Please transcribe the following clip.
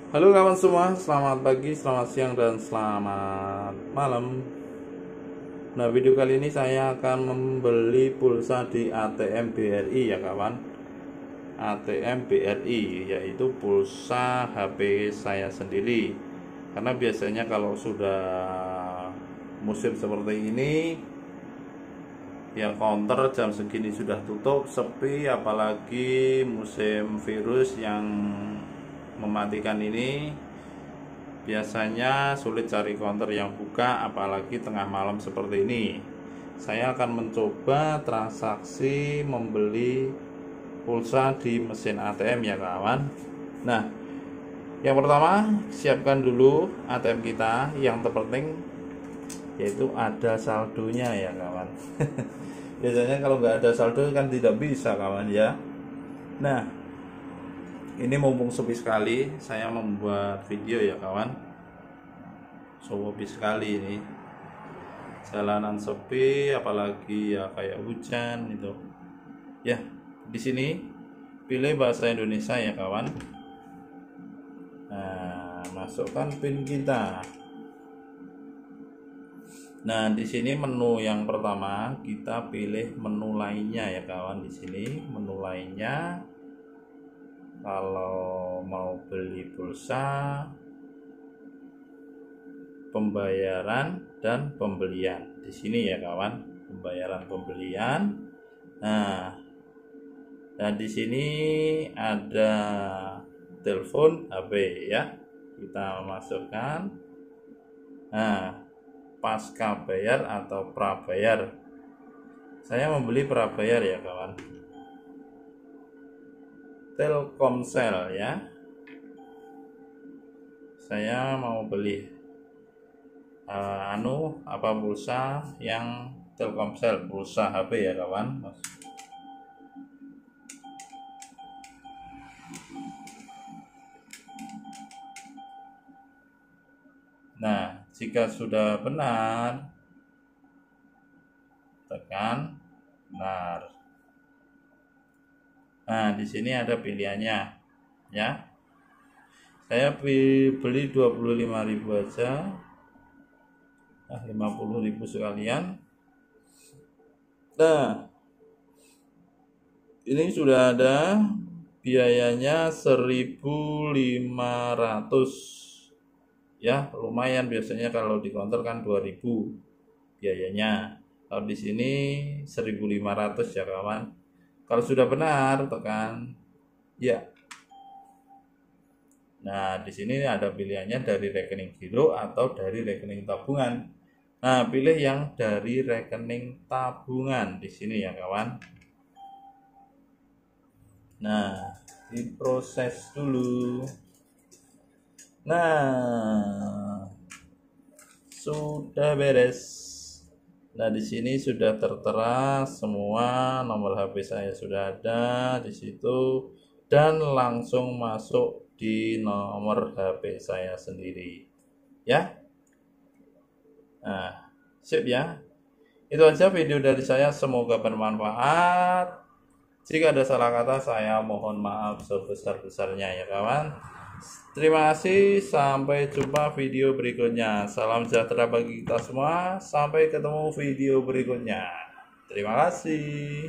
Halo kawan semua, selamat pagi, selamat siang, dan selamat malam. Nah, video kali ini saya akan membeli pulsa di ATM BRI ya kawan. ATM BRI yaitu pulsa HP saya sendiri. Karena biasanya kalau sudah musim seperti ini, ya counter jam segini sudah tutup, sepi, apalagi musim virus yang mematikan ini. Biasanya sulit cari counter yang buka, apalagi tengah malam seperti ini. Saya akan mencoba transaksi membeli pulsa di mesin ATM ya kawan. Nah, yang pertama siapkan dulu ATM kita. Yang terpenting yaitu ada saldonya ya kawan. Biasanya kalau nggak ada saldo kan tidak bisa kawan ya. Nah, ini mumpung sepi sekali, saya membuat video ya kawan. Sepi sekali ini, jalanan sepi, apalagi ya kayak hujan itu. Ya, di sini pilih bahasa Indonesia ya kawan. Nah, masukkan PIN kita. Nah, di sini menu yang pertama kita pilih menu lainnya ya kawan. Di sini menu lainnya. Kalau mau beli pulsa, pembayaran dan pembelian, di sini ya kawan, pembayaran pembelian. Nah, dan di sini ada telepon HP ya, kita masukkan. Nah, pasca bayar atau prabayar, saya membeli prabayar ya kawan. Telkomsel ya, saya mau beli pulsa yang Telkomsel, pulsa HP ya kawan. Nah, jika sudah benar, tekan benar. Nah, di sini ada pilihannya ya. Saya beli 25.000 aja. 50.000 sekalian. Nah, ini sudah ada biayanya 1.500 ya, lumayan. Biasanya kalau di counter kan 2.000 biayanya. Kalau di sini 1.500 ya kawan. Kalau sudah benar, tekan ya. Nah, di sini ada pilihannya dari rekening giro atau dari rekening tabungan. Nah, pilih yang dari rekening tabungan di sini ya kawan. Nah, diproses dulu. Nah, sudah beres. Nah, di sini sudah tertera semua, nomor HP saya sudah ada di situ dan langsung masuk di nomor HP saya sendiri. Ya. Nah, sip ya. Itu aja video dari saya, semoga bermanfaat. Jika ada salah kata, saya mohon maaf sebesar-besarnya ya kawan. Terima kasih, sampai jumpa video berikutnya. Salam sejahtera bagi kita semua. Sampai ketemu video berikutnya. Terima kasih.